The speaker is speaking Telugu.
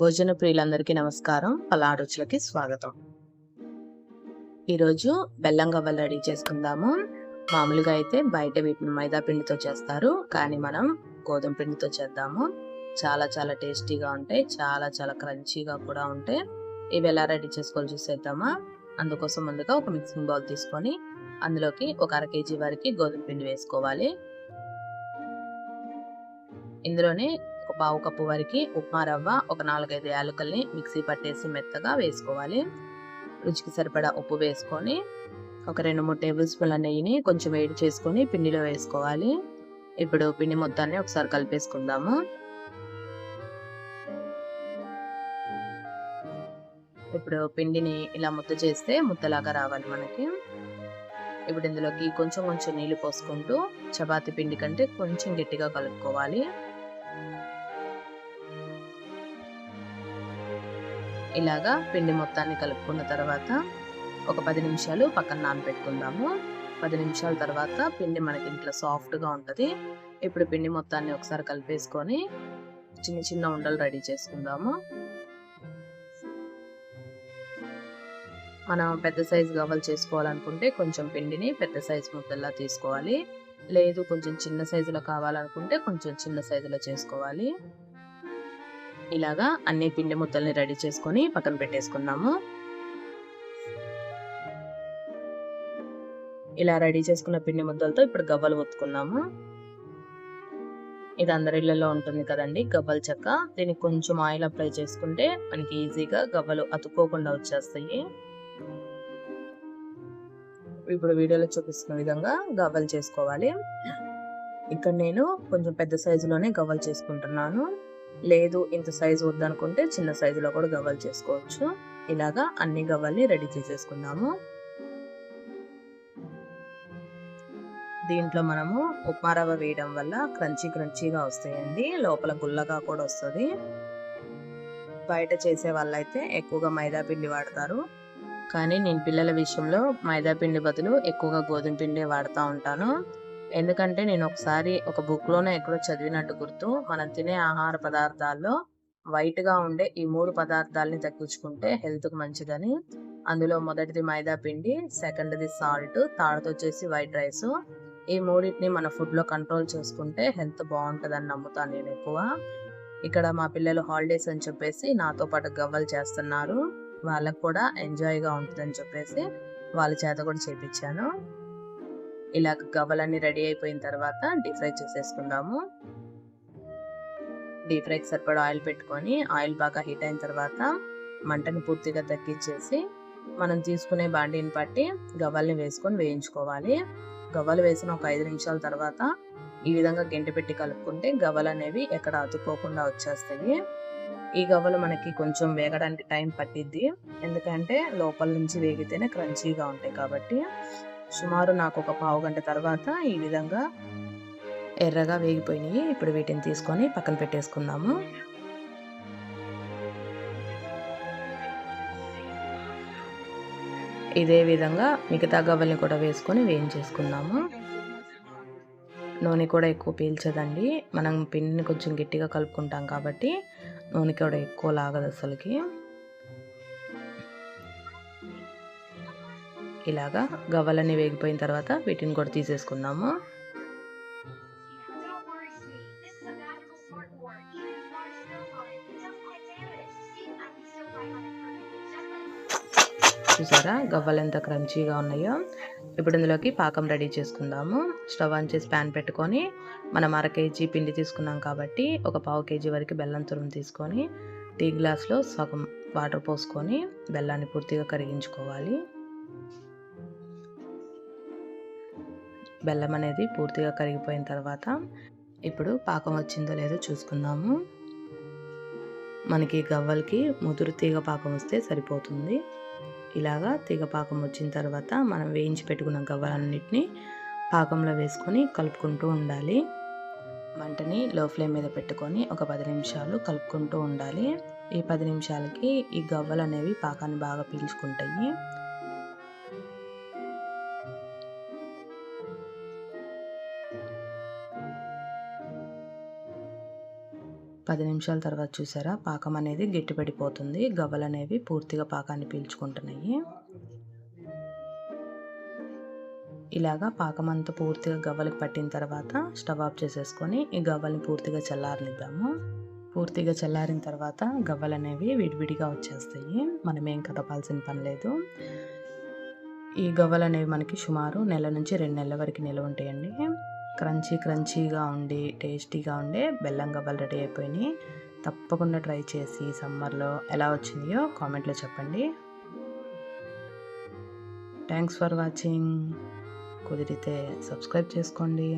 భోజన ప్రియులందరికీ నమస్కారం. పలావ్ రుచులకి స్వాగతం. ఈరోజు బెల్లం గవ్వలు రెడీ చేసుకుందాము. మామూలుగా అయితే బయట వీటిని మైదా పిండితో చేస్తారు. కానీ మనం గోధుమ పిండితో చేద్దాము. చాలా టేస్టీగా ఉంటాయి. చాలా క్రంచీగా కూడా ఉంటాయి. ఇవి ఎలా రెడీ చేసుకోవాలో చూసేద్దామా? అందుకోసం ముందుగా ఒక మిక్సింగ్ బౌల్ తీసుకొని అందులోకి ఒక అర కేజీ వరకు గోధుమ పిండి వేసుకోవాలి. ఇందులోనే ఒక పావు కప్పు వరకు ఉప్మా రవ్వ, ఒక 4-5 యాలకుల్ని మిక్సీ పట్టేసి మెత్తగా వేసుకోవాలి. రుచికి సరిపడా ఉప్పు వేసుకొని ఒక 2-3 టేబుల్ స్పూన్ల నెయ్యిని కొంచెం వేడి చేసుకొని పిండిలో వేసుకోవాలి. ఇప్పుడు పిండి మొత్తాన్ని ఒకసారి కలిపేసుకుందాము. ఇప్పుడు పిండిని ఇలా ముద్ద చేస్తే ముద్దలాగా రావాలి మనకి. ఇప్పుడు ఇందులోకి కొంచెం నీళ్లు పోసుకుంటూ చపాతీ పిండి కంటే కొంచెం గట్టిగా కలుపుకోవాలి. ఇలాగా పిండి మొత్తాన్ని కలుపుకున్న తర్వాత ఒక 10 నిమిషాలు పక్కన నానబెట్టుకుందాము. 10 నిమిషాల తర్వాత పిండి మనకి ఇంట్లో సాఫ్ట్గా ఉంటుంది. ఇప్పుడు పిండి మొత్తాన్ని ఒకసారి కలిపేసుకొని చిన్న ఉండలు రెడీ చేసుకుందాము. మనం పెద్ద సైజు గవ్వలు చేసుకోవాలనుకుంటే కొంచెం పిండిని పెద్ద సైజు ముద్దల్లా తీసుకోవాలి. లేదు కొంచెం చిన్న సైజులో కావాలనుకుంటే కొంచెం చిన్న సైజులో చేసుకోవాలి. ఇలాగా అన్ని పిండి ముద్దల్ని రెడీ చేసుకొని పక్కన పెట్టేసుకున్నాము. ఇలా రెడీ చేసుకున్న పిండి ముద్దలతో ఇప్పుడు గవ్వలు ఒత్తుకున్నాము. ఇది అందరి ఇళ్లలో ఉంటుంది కదండి, గవ్వల చెక్క. దీనికి కొంచెం ఆయిల్ అప్లై చేసుకుంటే మనకి ఈజీగా గవ్వలు అతుక్కోకుండా వచ్చేస్తాయి. ఇప్పుడు వీడియోలో చూపిస్తున్న విధంగా గవ్వలు చేసుకోవాలి. ఇక్కడ నేను కొంచెం పెద్ద సైజులోనే గవ్వలు చేసుకుంటున్నాను. లేదు ఇంత సైజు వద్దనుకుంటే చిన్న సైజులో కూడా గవ్వలు చేసుకోవచ్చు. ఇలాగా అన్ని గవ్వల్ని రెడీ చేసేసుకుందాము. దీంట్లో మనము ఉప్మా రవ్వ వేయడం వల్ల క్రంచీగా వస్తాయండి. లోపల గుల్లగా కూడా వస్తుంది. బయట చేసే వాళ్ళైతే ఎక్కువగా మైదా పిండి వాడతారు. కానీ నేను పిల్లల విషయంలో మైదా పిండి బదులు ఎక్కువగా గోధుమ పిండి వాడుతూ ఉంటాను. ఎందుకంటే నేను ఒకసారి ఒక బుక్లోనే ఎక్కడో చదివినట్టు గుర్తు, మనం తినే ఆహార పదార్థాల్లో వైట్గా ఉండే ఈ 3 పదార్థాలని తగ్గించుకుంటే హెల్త్కి మంచిదని. అందులో మొదటిది మైదా పిండి, సెకండ్ది సాల్ట్, థర్డ్ వచ్చేసి వైట్ రైస్. ఈ మూడింటిని మన ఫుడ్లో కంట్రోల్ చేసుకుంటే హెల్త్ బాగుంటుందని నమ్ముతాను నేను ఎక్కువ. ఇక్కడ మా పిల్లలు హాలిడేస్ అని చెప్పేసి నాతో పాటు గవ్వలు చేస్తున్నారు. వాళ్ళకు కూడా ఎంజాయ్గా ఉంటుందని చెప్పేసి వాళ్ళ చేత కూడా చేపించాను. ఇలా గవ్వలన్నీ రెడీ అయిపోయిన తర్వాత డీప్ ఫ్రై చేసేసుకుందాము. డీప్ ఫ్రైకి సరిపడా ఆయిల్ పెట్టుకొని ఆయిల్ బాగా హీట్ అయిన తర్వాత మంటను పూర్తిగా తగ్గించేసి మనం తీసుకునే బాండీని పట్టి గవ్వల్ని వేసుకొని వేయించుకోవాలి. గవ్వలు వేసిన ఒక 5 నిమిషాల తర్వాత ఈ విధంగా గెంటె పెట్టి కలుపుకుంటే గవ్వలు అనేవి ఎక్కడ అతుక్కోకుండా వచ్చేస్తాయి. ఈ గవ్వలు మనకి కొంచెం వేగడానికి టైం పట్టిద్ది, ఎందుకంటే లోపల నుంచి వేగితేనే క్రంచీగా ఉంటాయి కాబట్టి. సుమారు నాకు ఒక పావు గంట తర్వాత ఈ విధంగా ఎర్రగా వేగిపోయినాయి. ఇప్పుడు వీటిని తీసుకొని పక్కన పెట్టేసుకుందాము. ఇదే విధంగా మిగతా గవ్వల్ని కూడా వేసుకొని వేయించేసుకుందాము. నూనె కూడా ఎక్కువ పీల్చదండి. మనం పిండిని కొంచెం గట్టిగా కలుపుకుంటాం కాబట్టి నూనె కూడా ఎక్కువ లాగదు అసలుకి. ఇలాగా గవ్వలన్నీ వేగిపోయిన తర్వాత వీటిని కూడా తీసేసుకుందాము. చూసారా గవ్వలు ఎంత క్రంచీగా ఉన్నాయో. ఇప్పుడు ఇందులోకి పాకం రెడీ చేసుకుందాము. స్టవ్ ఆన్ చేసి ప్యాన్ పెట్టుకొని మనం అర కేజీ పిండి తీసుకున్నాం కాబట్టి ఒక పావు కేజీ వరకు బెల్లం తురుము తీసుకొని టీ గ్లాస్లో సగం వాటర్ పోసుకొని బెల్లాన్ని పూర్తిగా కరిగించుకోవాలి. బెల్లం అనేది పూర్తిగా కరిగిపోయిన తర్వాత ఇప్పుడు పాకం వచ్చిందో లేదో చూసుకుందాము. మనకి గవ్వలకి ముదురు తీగ పాకం వస్తే సరిపోతుంది. ఇలాగా తీగ పాకం వచ్చిన తర్వాత మనం వేయించి పెట్టుకున్న గవ్వలన్నిటిని పాకంలో వేసుకొని కలుపుకుంటూ ఉండాలి. మంటని లో ఫ్లేమ్ మీద పెట్టుకొని ఒక 10 నిమిషాలు కలుపుకుంటూ ఉండాలి. ఈ 10 నిమిషాలకి ఈ గవ్వలు అనేవి పాకాన్ని బాగా పీల్చుకుంటాయి. 10 నిమిషాల తర్వాత చూసారా పాకం అనేది గట్టిపడిపోతుంది. గవ్వలు అనేవి పూర్తిగా పాకాన్ని పీల్చుకుంటున్నాయి. ఇలాగా పాకం అంతా పూర్తిగా గవ్వలకు పట్టిన తర్వాత స్టవ్ ఆఫ్ చేసేసుకొని ఈ గవ్వల్ని పూర్తిగా చల్లారనిద్దాము. పూర్తిగా చల్లారిన తర్వాత గవ్వలు అనేవి విడివిడిగా వచ్చేస్తాయి. మనం ఏం కదపాల్సిన పని లేదు. ఈ గవ్వలు అనేవి మనకి సుమారు నెల నుంచి 2 నెలల వరకు నిల్వ ఉంటాయండి. క్రంచీగా ఉండి టేస్టీగా ఉండే బెల్లం గవ్వలు రెడీ అయిపోయినాయి. తప్పకుండా ట్రై చేసి సమ్మర్లో ఎలా వచ్చినాయో కామెంట్లో చెప్పండి. Thanks for watching. కుదిరితే సబ్స్క్రైబ్ చేసుకోండి.